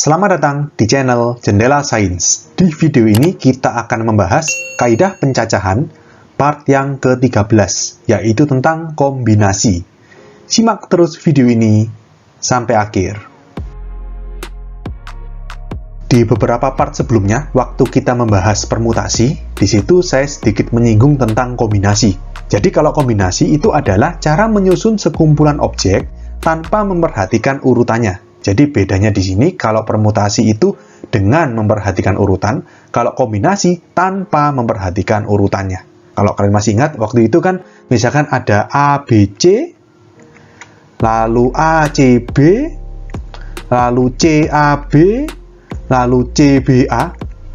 Selamat datang di channel Jendela Sains. Di video ini kita akan membahas kaidah pencacahan part yang ke-13, yaitu tentang kombinasi. Simak terus video ini sampai akhir. Di beberapa part sebelumnya, waktu kita membahas permutasi, di situ saya sedikit menyinggung tentang kombinasi. Jadi kalau kombinasi itu adalah cara menyusun sekumpulan objek tanpa memperhatikan urutannya. Jadi bedanya di sini, kalau permutasi itu dengan memperhatikan urutan, kalau kombinasi tanpa memperhatikan urutannya. Kalau kalian masih ingat, waktu itu kan misalkan ada ABC, lalu ACB, lalu CAB, lalu CBA.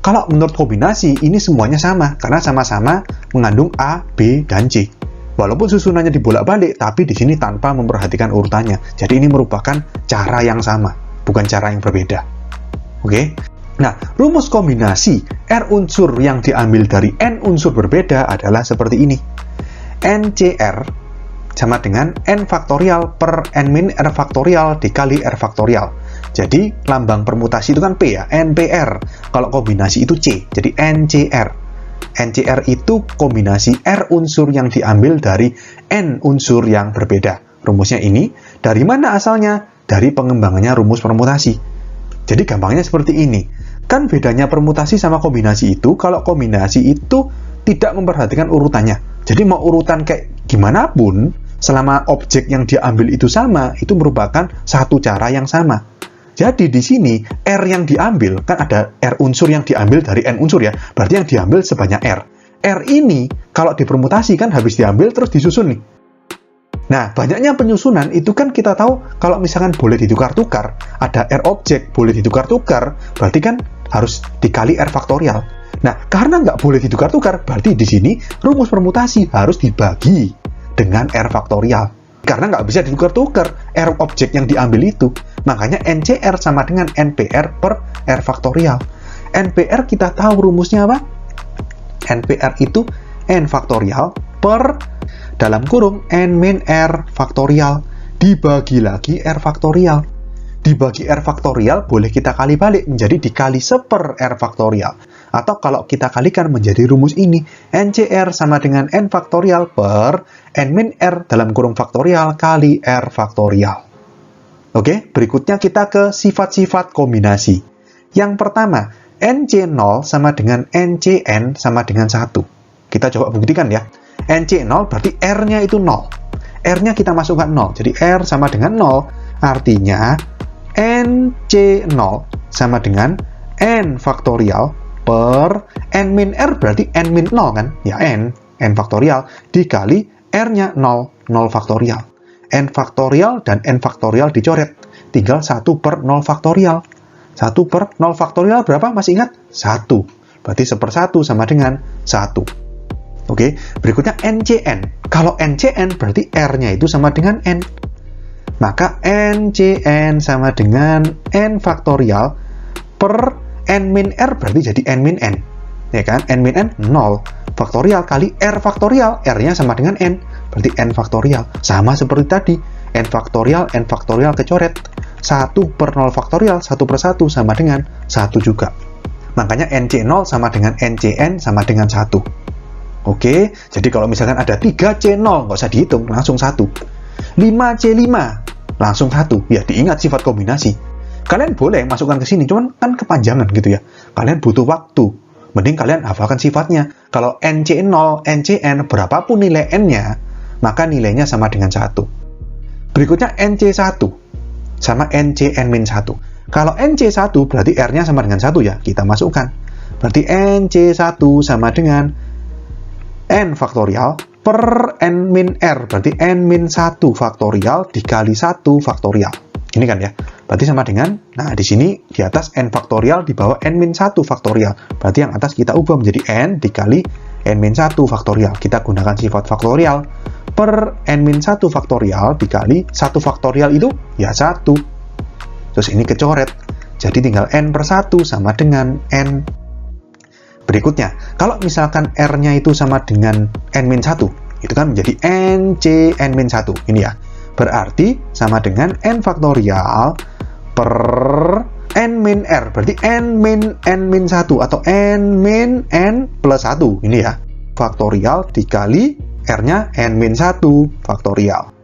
Kalau menurut kombinasi, ini semuanya sama, karena sama-sama mengandung A, B, dan C. Walaupun susunannya dibolak-balik, tapi di sini tanpa memperhatikan urutannya. Jadi ini merupakan cara yang sama, bukan cara yang berbeda. Oke? Nah, rumus kombinasi R unsur yang diambil dari N unsur berbeda adalah seperti ini. NCR sama dengan N faktorial per N min R faktorial dikali R faktorial. Jadi, lambang permutasi itu kan P ya, NPR. Kalau kombinasi itu C, jadi NCR. NCR itu kombinasi R unsur yang diambil dari N unsur yang berbeda. Rumusnya ini, dari mana asalnya? Dari pengembangannya rumus permutasi. Jadi gampangnya seperti ini. Kan bedanya permutasi sama kombinasi itu, kalau kombinasi itu tidak memperhatikan urutannya. Jadi mau urutan kayak gimana pun, selama objek yang diambil itu sama, itu merupakan satu cara yang sama. Jadi di sini R yang diambil, kan ada R unsur yang diambil dari N unsur ya, berarti yang diambil sebanyak R. R ini kalau dipermutasi kan habis diambil terus disusun nih. Nah, banyaknya penyusunan itu kan kita tahu kalau misalkan boleh ditukar-tukar, ada R objek boleh ditukar-tukar, berarti kan harus dikali R faktorial. Nah, karena nggak boleh ditukar-tukar, berarti di sini rumus permutasi harus dibagi dengan R faktorial. Karena nggak bisa ditukar-tukar R objek yang diambil itu. Makanya NCR sama dengan NPR per R faktorial. NPR kita tahu rumusnya apa? NPR itu N faktorial per dalam kurung N min R faktorial dibagi lagi R faktorial. Dibagi R faktorial boleh kita kali balik menjadi dikali seper R faktorial. Atau kalau kita kalikan menjadi rumus ini, NCR sama dengan N faktorial per N min R dalam kurung faktorial kali R faktorial. Oke, berikutnya kita ke sifat-sifat kombinasi. Yang pertama, NC0 sama dengan NCN sama dengan 1. Kita coba buktikan ya. NC0 berarti R-nya itu 0. R-nya kita masukkan 0. Jadi R sama dengan 0, artinya NC0 sama dengan N faktorial per N min R berarti N min 0 kan? Ya N faktorial dikali R-nya 0 faktorial. N faktorial dan N faktorial dicoret. Tinggal 1 per 0 faktorial. 1 per 0 faktorial berapa? Masih ingat? 1. Berarti 1/1 sama dengan 1. Oke, berikutnya NCN. Kalau NCN berarti R-nya itu sama dengan N. Maka NCN sama dengan N faktorial per N min R berarti jadi N min N. Ya kan? N min N 0 faktorial kali R faktorial. R-nya sama dengan N. Berarti N faktorial. Sama seperti tadi. N faktorial kecoret. 1 per 0 faktorial, 1/1 sama dengan 1 juga. Makanya NC0 sama dengan NCN sama dengan 1. Oke, jadi kalau misalkan ada 3C0, nggak usah dihitung, langsung 1. 5C5, langsung 1. Ya, diingat sifat kombinasi. Kalian boleh masukkan ke sini, cuman kan kepanjangan gitu ya. Kalian butuh waktu. Mending kalian hafalkan sifatnya. Kalau NC0, NCN, berapapun nilai N-nya, maka nilainya sama dengan 1. Berikutnya NC1 sama NCN-1. Kalau NC1 berarti R-nya sama dengan 1 ya, kita masukkan. Berarti NC1 sama dengan N faktorial per N min R, berarti N min 1 faktorial dikali 1 faktorial. Ini kan ya, berarti sama dengan, nah di sini di atas N faktorial di bawah N min 1 faktorial. Berarti yang atas kita ubah menjadi N dikali N min 1 faktorial. Kita gunakan sifat faktorial. Per N min 1 faktorial dikali 1 faktorial itu ya 1. Terus ini kecoret. Jadi tinggal N/1 sama dengan N. Berikutnya, kalau misalkan R-nya itu sama dengan N min 1, itu kan menjadi NC N min 1. Ini ya. Berarti sama dengan N faktorial per n min r, berarti n min 1 atau n min n plus 1, ini ya, faktorial dikali r-nya n min 1 faktorial.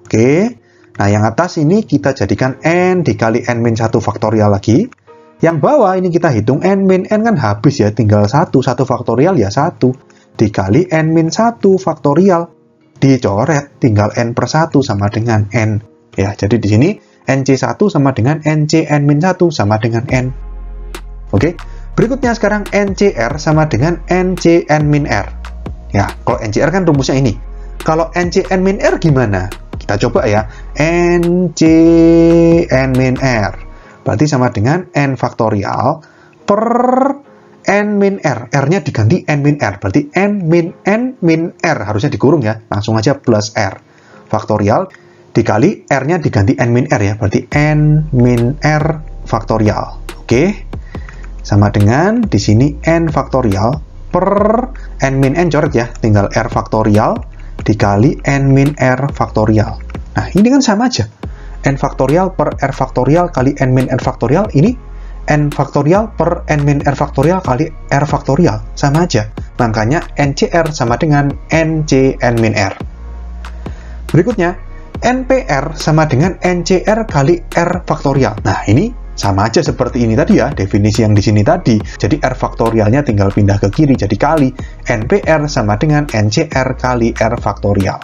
Oke, nah yang atas ini kita jadikan n dikali n min 1 faktorial lagi. Yang bawah ini kita hitung n min n kan habis ya, tinggal 1 faktorial ya 1, dikali n min 1 faktorial, dicoret, tinggal n per 1 sama dengan n. Ya, jadi di sini NC1 sama dengan NCN min 1 sama dengan N. Oke, berikutnya sekarang NCR sama dengan NCN min R. Ya, kalau NCR kan rumusnya ini. Kalau NCN min R gimana? Kita coba ya. NCN min R. Berarti sama dengan N faktorial per N min R. R-nya diganti N min R. Berarti N min R. Harusnya dikurung ya. Langsung aja plus R. Faktorial dikali R-nya diganti N min R ya, berarti N min R faktorial. Oke, sama dengan di sini N faktorial per N min N coret ya, tinggal R faktorial dikali N min R faktorial. Nah, ini kan sama aja. N faktorial per R faktorial kali N min R faktorial, ini N faktorial per N min R faktorial kali R faktorial, sama aja. Makanya NCR sama dengan NCN min R. Berikutnya, NPR sama dengan NCR kali R faktorial. Nah, ini sama aja seperti ini tadi ya, definisi yang di sini tadi. Jadi R faktorialnya tinggal pindah ke kiri, jadi kali. NPR sama dengan NCR kali R faktorial.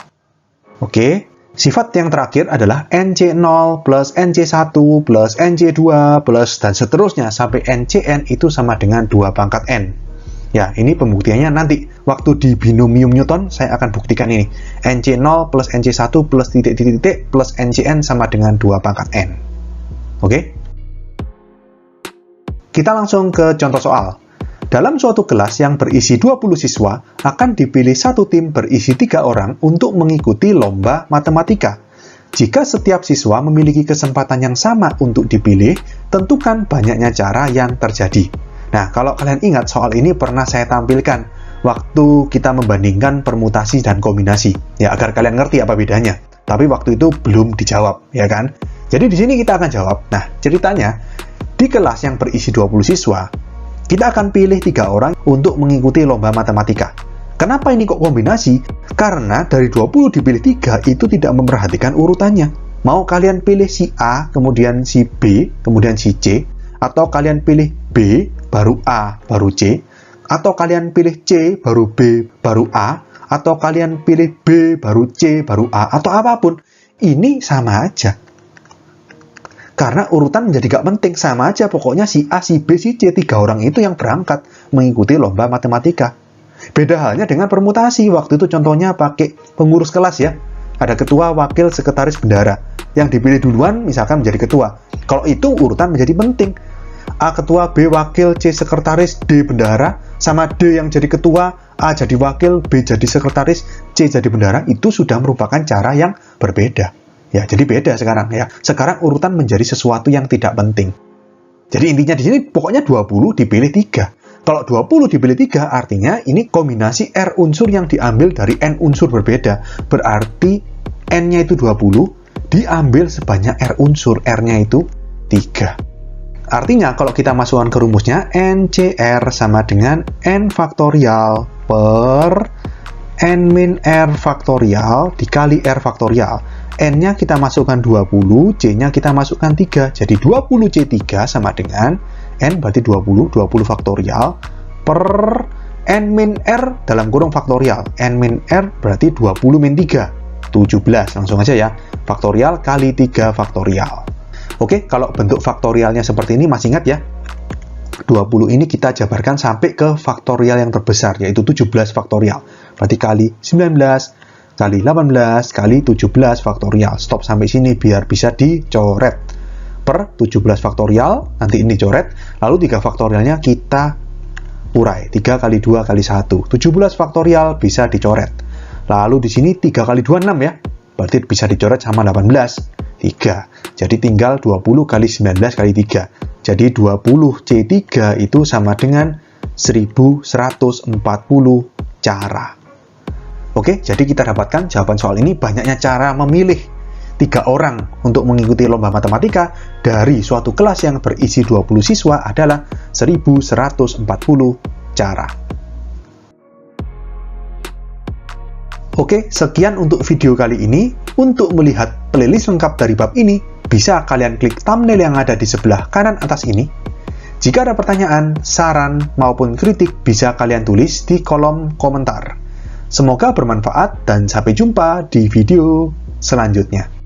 Oke, sifat yang terakhir adalah NC0 plus NC1 plus NC2 plus dan seterusnya sampai NCN itu sama dengan 2 pangkat N. Ya, ini pembuktiannya nanti. Waktu di binomium Newton, saya akan buktikan ini. NC0 plus NC1 plus titik-titik plus NCN sama dengan 2 pangkat N. Oke? Kita langsung ke contoh soal. Dalam suatu kelas yang berisi 20 siswa, akan dipilih satu tim berisi 3 orang untuk mengikuti lomba matematika. Jika setiap siswa memiliki kesempatan yang sama untuk dipilih, tentukan banyaknya cara yang terjadi. Nah, kalau kalian ingat, soal ini pernah saya tampilkan waktu kita membandingkan permutasi dan kombinasi. Ya, agar kalian ngerti apa bedanya. Tapi waktu itu belum dijawab, ya kan? Jadi di sini kita akan jawab. Nah, ceritanya, di kelas yang berisi 20 siswa, kita akan pilih 3 orang untuk mengikuti lomba matematika. Kenapa ini kok kombinasi? Karena dari 20 dipilih 3 itu tidak memperhatikan urutannya. Mau kalian pilih si A, kemudian si B, kemudian si C, atau kalian pilih B, baru A, baru C, atau kalian pilih C, baru B, baru A, atau kalian pilih B, baru C, baru A, atau apapun, ini sama aja. Karena urutan menjadi gak penting, sama aja, pokoknya si A, si B, si C, 3 orang itu yang berangkat mengikuti lomba matematika. Beda halnya dengan permutasi, waktu itu contohnya pakai pengurus kelas ya, ada ketua, wakil, sekretaris, bendara. Yang dipilih duluan misalkan menjadi ketua. Kalau itu urutan menjadi penting. A ketua, B wakil, C sekretaris, D bendahara, sama D yang jadi ketua, A jadi wakil, B jadi sekretaris, C jadi bendahara, itu sudah merupakan cara yang berbeda. Ya, jadi beda sekarang ya. Sekarang urutan menjadi sesuatu yang tidak penting. Jadi intinya di sini pokoknya 20 dipilih 3. Kalau 20 dipilih 3 artinya ini kombinasi R unsur yang diambil dari N unsur berbeda. Berarti N-nya itu 20, diambil sebanyak R unsur, R-nya itu 3. Artinya kalau kita masukkan ke rumusnya, NCR sama dengan N faktorial per N min R faktorial dikali R faktorial. N-nya kita masukkan 20, C-nya kita masukkan 3. Jadi 20C3 sama dengan N berarti 20 faktorial per N min R dalam kurung faktorial. N min R berarti 20 min 3, 17. Langsung aja ya, faktorial kali 3 faktorial. Oke, kalau bentuk faktorialnya seperti ini masih ingat ya? 20 ini kita jabarkan sampai ke faktorial yang terbesar, yaitu 17 faktorial. Berarti kali 19, kali 18, kali 17 faktorial. Stop sampai sini biar bisa dicoret. Per 17 faktorial, nanti ini coret, lalu 3 faktorialnya kita urai. 3 kali 2 kali 1. 17 faktorial bisa dicoret. Lalu di sini 3 kali 2, 6 ya. Berarti bisa dicoret sama 18. 3. Jadi tinggal 20 kali 19 kali 3. Jadi 20C3 itu sama dengan 1140 cara. Oke, jadi kita dapatkan jawaban soal ini banyaknya cara memilih. 3 orang untuk mengikuti lomba matematika dari suatu kelas yang berisi 20 siswa adalah 1140 cara. Oke, sekian untuk video kali ini. Untuk melihat playlist lengkap dari bab ini, bisa kalian klik thumbnail yang ada di sebelah kanan atas ini. Jika ada pertanyaan, saran, maupun kritik, bisa kalian tulis di kolom komentar. Semoga bermanfaat dan sampai jumpa di video selanjutnya.